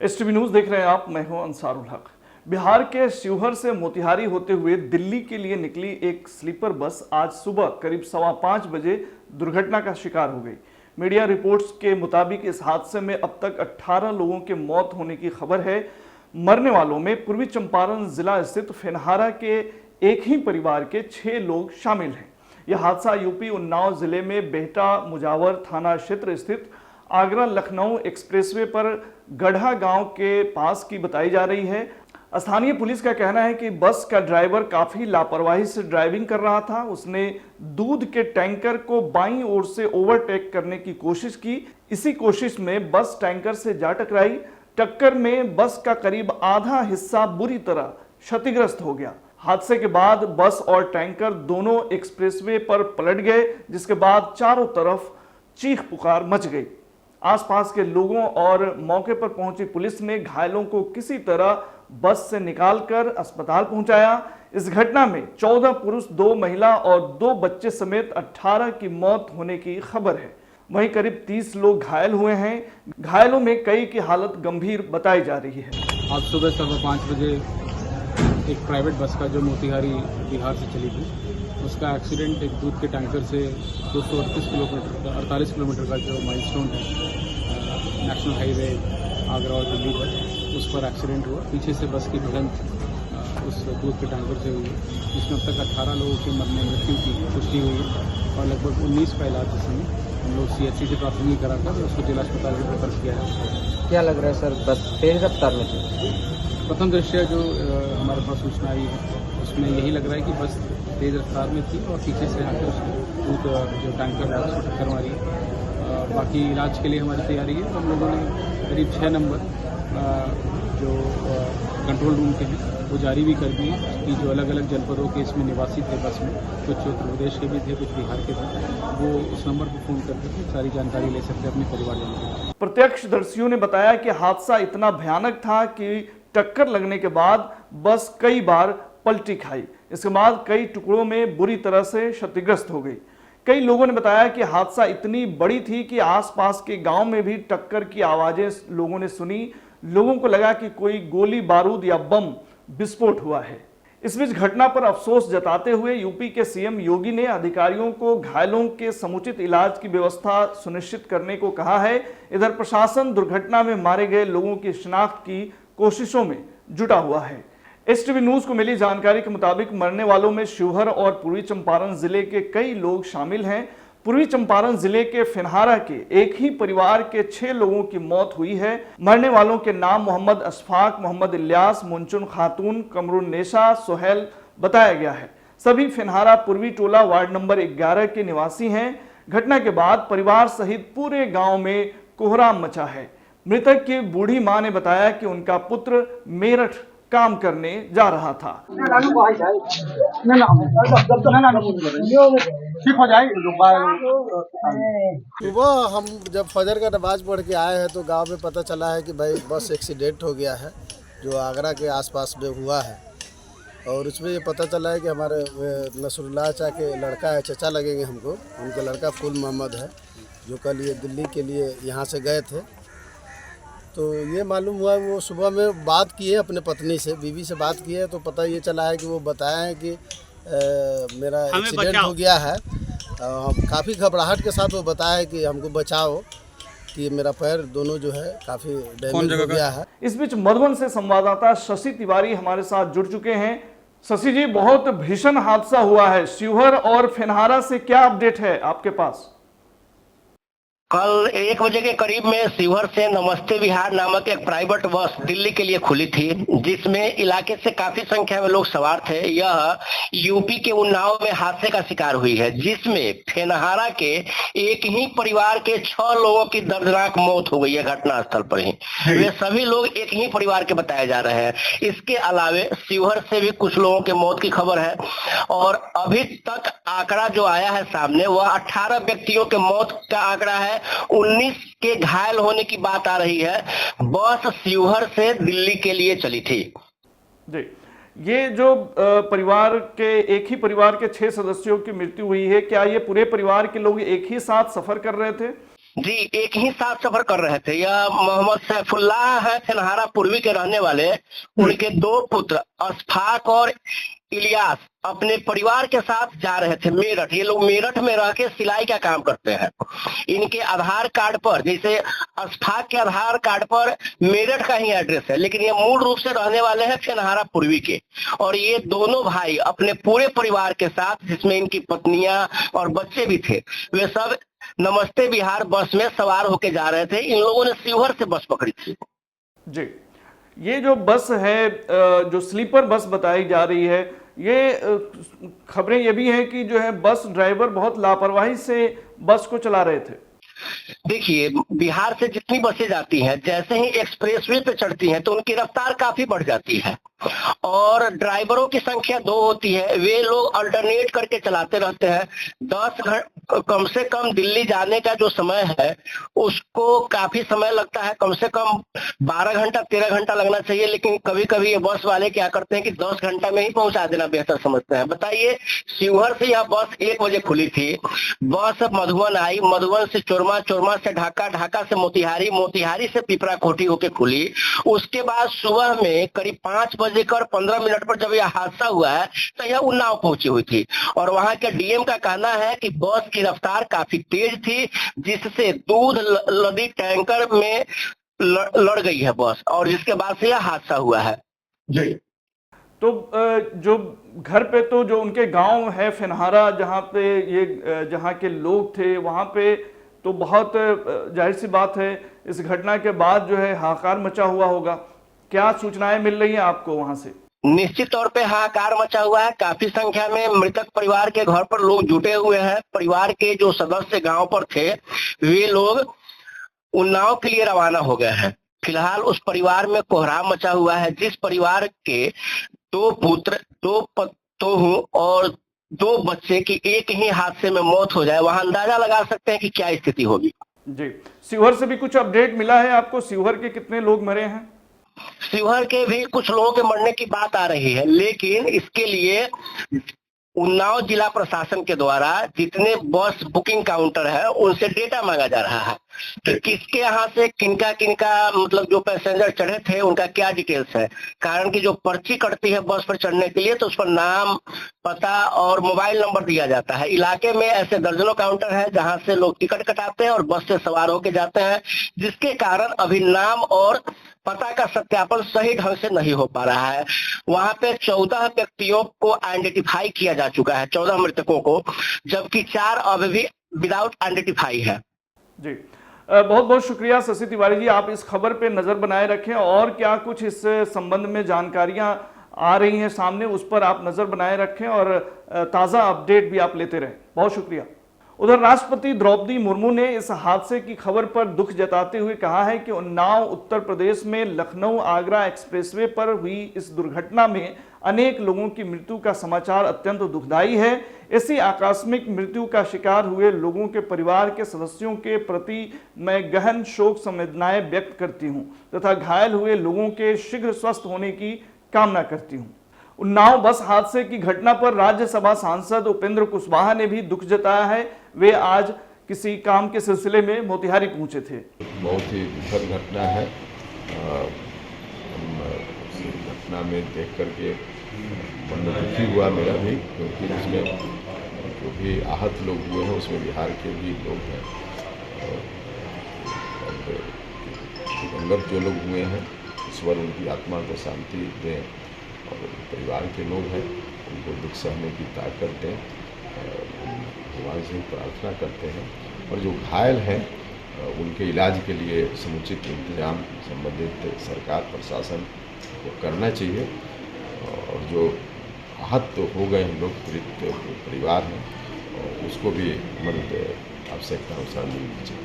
STV news देख रहे हैं आप, मैं हूं अंसारुल हक। बिहार के शिवहर से मोतिहारी होते हुए दिल्ली के लिए निकली एक स्लीपर बस आज सुबह करीब 5:15 बजे दुर्घटना का शिकार हो गई। मीडिया रिपोर्ट्स के मुताबिक इस हादसे में अब तक 18 लोगों के मौत होने की खबर है। मरने वालों में पूर्वी चंपारण जिला स्थित फेनहारा के एक ही परिवार के 6 लोग शामिल हैं। यह हादसा यूपी उन्नाव जिले में बेहटा मुजावर थाना क्षेत्र स्थित आगरा लखनऊ एक्सप्रेसवे पर गढ़ा गांव के पास की बताई जा रही है। स्थानीय पुलिस का कहना है कि बस का ड्राइवर काफी लापरवाही से ड्राइविंग कर रहा था। उसने दूध के टैंकर को बाईं ओर से ओवरटेक करने की कोशिश की। इसी कोशिश में बस टैंकर से जा टकराई। टक्कर में बस का करीब आधा हिस्सा बुरी तरह क्षतिग्रस्त हो गया। हादसे के बाद बस और टैंकर दोनों एक्सप्रेसवे पर पलट गए, जिसके बाद चारों तरफ चीख पुकार मच गई। आसपास के लोगों और मौके पर पहुंची पुलिस ने घायलों को किसी तरह बस से निकालकर अस्पताल पहुंचाया। इस घटना में 14 पुरुष, 2 महिला और 2 बच्चे समेत 18 की मौत होने की खबर है। वहीं करीब 30 लोग घायल हुए हैं। घायलों में कई की हालत गंभीर बताई जा रही है। आज सुबह 5:15 बजे एक प्राइवेट बस का जो मोतिहारी बिहार से चली थी, उसका एक्सीडेंट एक दूध के टैंकर से 48 किलोमीटर का जो माइलस्टोन है नेशनल हाईवे आगरा और दिल्ली पर, उस पर एक्सीडेंट हुआ। पीछे से बस की भिड़ंत उस दूध के टैंकर से हुई, जिसमें अब तक 18 लोगों की मृत्यु की पुष्टि हुई है और लगभग 19 का इलाज इस समय हम लोग CHC से प्राथमिक कराकर उसको जिला अस्पताल में रेफर किया है। क्या लग रहा है सर, बस तेज रफ्तार में थी? प्रथम दृष्टया जो हमारे पास सूचना आई है उसमें यही लग रहा है कि बस तेज रफ्तार में थी और पीछे से आकर उसको दूध जो टैंकर है उसको टक्कर मारी। बाकी इलाज के लिए हमारी तैयारी है। हम लोगों ने करीब 6 नंबर जो कंट्रोल रूम के हैं वो जारी भी कर दिए कि जो अलग अलग जनपदों के इसमें निवासी थे बस में, कुछ उत्तर प्रदेश के भी थे, कुछ बिहार के थे, वो उस नंबर पर फ़ोन करके सारी जानकारी ले सकते हैं अपने परिवारजनों की। प्रत्यक्षदर्शियों ने बताया कि हादसा इतना भयानक था कि टक्कर लगने के बाद बस कई बार पलटी खाई। इसके बाद कई टुकड़ों में बुरी तरह से क्षतिग्रस्त हो गई। कई लोगों ने बताया कि हादसा इतनी बड़ी थी कि आसपास के गांव में भी टक्कर की आवाजें लोगों ने सुनी। लोगों को लगा कि कोई गोली बारूद या बम विस्फोट हुआ है। इस बीच घटना पर अफसोस जताते हुए यूपी के CM योगी ने अधिकारियों को घायलों के समुचित इलाज की व्यवस्था सुनिश्चित करने को कहा है। इधर प्रशासन दुर्घटना में मारे गए लोगों की शिनाख्त की कोशिशों में जुटा हुआ है। एसटीवी न्यूज को मिली जानकारी के मुताबिक मरने वालों में शिवहर और पूर्वी चंपारण जिले के कई लोग शामिल हैं। पूर्वी चंपारण जिले के फेनहारा के एक ही परिवार के 6 लोगों की मौत हुई है। मरने वालों के नाम मोहम्मद अशफाक, मोहम्मद इलियास, मुंचुन खातून, कमरुन्नेसा, सोहेल बताया गया है। सभी फेनहारा पूर्वी टोला वार्ड नंबर 11 के निवासी हैं। घटना के बाद परिवार सहित पूरे गांव में कोहराम मचा है। मृतक की बूढ़ी मां ने बताया कि उनका पुत्र मेरठ काम करने जा रहा था। सुबह हम जब फजर का नमाज पढ़ के आए हैं तो गांव में पता चला है कि भाई बस एक्सीडेंट हो गया है जो आगरा के आसपास में हुआ है। और उसमें ये पता चला है कि हमारे नसरुल्लाह चा के लड़का है, चचा लगेंगे हमको, उनका लड़का फूल मोहम्मद है, जो कल ये दिल्ली के लिए यहाँ से गए थे। तो ये मालूम हुआ वो सुबह में बात किए अपने पत्नी से, बीवी से बात की है तो पता ये चला है कि वो बताया है कि मेरा एक्सीडेंट हो गया है। काफ़ी घबराहट के साथ वो बताया है कि हमको बचाओ, कि मेरा पैर दोनों जो है काफ़ी डैमेज हो गया है। इस बीच मधुबन से संवाददाता शशि तिवारी हमारे साथ जुड़ चुके हैं। शशि जी, बहुत भीषण हादसा हुआ है शिवहर और फेनहारा से, क्या अपडेट है आपके पास? कल 1 बजे के करीब में शिवहर से नमस्ते बिहार नामक एक प्राइवेट बस दिल्ली के लिए खुली थी, जिसमें इलाके से काफी संख्या में लोग सवार थे। यह यूपी के उन्नाव में हादसे का शिकार हुई है, जिसमें फेनहारा के एक ही परिवार के 6 लोगों की दर्दनाक मौत हो गई है घटनास्थल पर ही। वे सभी लोग एक ही परिवार के बताए जा रहे हैं। इसके अलावे शिवहर से भी कुछ लोगों के मौत की खबर है और अभी तक आंकड़ा जो आया है सामने वह 18 व्यक्तियों के मौत का आंकड़ा है। 19 के घायल होने की बात आ रही है। बस शिवहर से दिल्ली के लिए चली थी। जी, ये जो परिवार के एक ही परिवार के 6 सदस्यों की मृत्यु हुई है, क्या ये पूरे परिवार के लोग एक ही साथ सफर कर रहे थे? जी एक ही साथ सफर कर रहे थे। यह मोहम्मद सैफुल्लाह है, फेनहारा पूर्वी के रहने वाले। उनके दो पुत्र अशफाक और इलियास अपने परिवार के साथ जा रहे थे मेरठ। ये लोग मेरठ में रह के सिलाई का काम करते हैं। इनके आधार कार्ड पर, जैसे अशफाक के आधार कार्ड पर मेरठ का ही एड्रेस है, लेकिन ये मूल रूप से रहने वाले हैं फेनहारा पूर्वी के। और ये दोनों भाई अपने पूरे परिवार के साथ, जिसमें इनकी पत्नियां और बच्चे भी थे, वे सब नमस्ते बिहार बस में सवार होके जा रहे थे। इन लोगों ने शिवहर से बस पकड़ी थी। जी, ये जो बस है, जो स्लीपर बस बताई जा रही है, ये खबरें ये भी हैं कि जो है बस ड्राइवर बहुत लापरवाही से बस को चला रहे थे। देखिए, बिहार से जितनी बसें जाती हैं, जैसे ही एक्सप्रेसवे पे चढ़ती हैं तो उनकी रफ्तार काफी बढ़ जाती है और ड्राइवरों की संख्या 2 होती है। वे लोग अल्टरनेट करके चलाते रहते हैं। 10 घंटे कम से कम दिल्ली जाने का जो समय है उसको काफी समय लगता है, कम से कम 12 घंटा 13 घंटा लगना चाहिए, लेकिन कभी कभी ये बस वाले क्या करते हैं कि 10 घंटा में ही पहुंचा देना बेहतर समझते हैं। बताइए, शिवहर से यह बस 1 बजे खुली थी। बस मधुबन आई, मधुबन से चोरमा, चोरमा से ढाका, ढाका से मोतिहारी, मोतिहारी से पिपरा कोठी होके खुली। उसके बाद सुबह में करीब 5 बजेकर 15 मिनट पर जब यह हादसा हुआ है तो यह उन्नाव पहुंची हुई थी। और वहां के डीएम का कहना है कि बस की रफ्तार काफी तेज थी, जिससे दूध लदी टैंकर में लड़ गई है बस, और जिसके बाद से यह हादसा हुआ है। जी, तो जो घर पे, तो जो उनके गांव है फेनहारा, जहां पे ये जहां के लोग थे, वहां पे तो बहुत जाहिर सी बात है इस घटना के बाद जो है हाहाकार मचा हुआ होगा। क्या सूचनाएं मिल रही हैं आपको वहां से? निश्चित तौर पे हाहाकार मचा हुआ है। काफी संख्या में मृतक परिवार के घर पर लोग जुटे हुए हैं। परिवार के जो सदस्य गांव पर थे वे लोग उन्नाव के लिए रवाना हो गए हैं। फिलहाल उस परिवार में कोहराम मचा हुआ है। जिस परिवार के 2 पुत्र, 2 पतोहू और 2 बच्चे की एक ही हादसे में मौत हो जाए, वहां अंदाजा लगा सकते हैं कि क्या स्थिति होगी। जी, शिवहर से भी कुछ अपडेट मिला है आपको? शिवहर के कितने लोग मरे हैं? शिवहर के भी कुछ लोगों के मरने की बात आ रही है, लेकिन इसके लिए उन्नाव जिला प्रशासन के द्वारा जितने बस बुकिंग काउंटर है उनसे डेटा मांगा जा रहा है कि किसके यहाँ से किनका किनका, मतलब जो पैसेंजर चढ़े थे उनका क्या डिटेल्स है। कारण कि जो पर्ची कटती है बस पर चढ़ने के लिए तो उस पर नाम, पता और मोबाइल नंबर दिया जाता है। इलाके में ऐसे दर्जनों काउंटर है जहां से लोग टिकट कटाते हैं और बस से सवार होकर जाते हैं, जिसके कारण अभी नाम और पता का सत्यापन सही ढंग से नहीं हो पा रहा है। वहां पे 14 व्यक्तियों को आइडेंटिफाई किया जा चुका है, 14 मृतकों को, जबकि 4 अभी भी विदाउट आइडेंटिफाई है। जी, बहुत बहुत शुक्रिया शशि तिवारी जी। आप इस खबर पे नजर बनाए रखें और क्या कुछ इस संबंध में जानकारियां आ रही हैं सामने, उस पर आप नजर बनाए रखें और ताज़ा अपडेट भी आप लेते रहें। बहुत शुक्रिया। उधर राष्ट्रपति द्रौपदी मुर्मू ने इस हादसे की खबर पर दुख जताते हुए कहा है कि उन्नाव उत्तर प्रदेश में लखनऊ आगरा एक्सप्रेसवे पर हुई इस दुर्घटना में अनेक लोगों की मृत्यु का समाचार अत्यंत दुखदायी है। ऐसी आकस्मिक मृत्यु का शिकार हुए लोगों के परिवार के सदस्यों के प्रति मैं गहन शोक संवेदनाएं व्यक्त करती हूं तथा घायल हुए लोगों के शीघ्र स्वस्थ होने की कामना करती हूं। उन्नाव बस हादसे की घटना पर राज्यसभा सांसद उपेंद्र कुशवाहा ने भी दुख जताया है। वे आज किसी काम के सिलसिले में मोतिहारी पहुंचे थे। बहुत ही दुखद घटना है। घटना में देख करके मन दुखी हुआ मेरा भी, क्योंकि उसमें जो भी आहत लोग हुए हैं उसमें बिहार के भी लोग हैं और दिवंगत जो लोग हुए हैं ईश्वर उनकी आत्मा को शांति दें और परिवार के लोग हैं उनको दुख सहने की ताकत दें, भगवान से प्रार्थना करते हैं। और जो घायल हैं उनके इलाज के लिए समुचित इंतजाम संबंधित सरकार प्रशासन को करना चाहिए और जो आहत तो हो गए हम लोग पीड़ित परिवार हैं उसको भी मदद आवश्यकता अनुसार मिलनी चाहिए।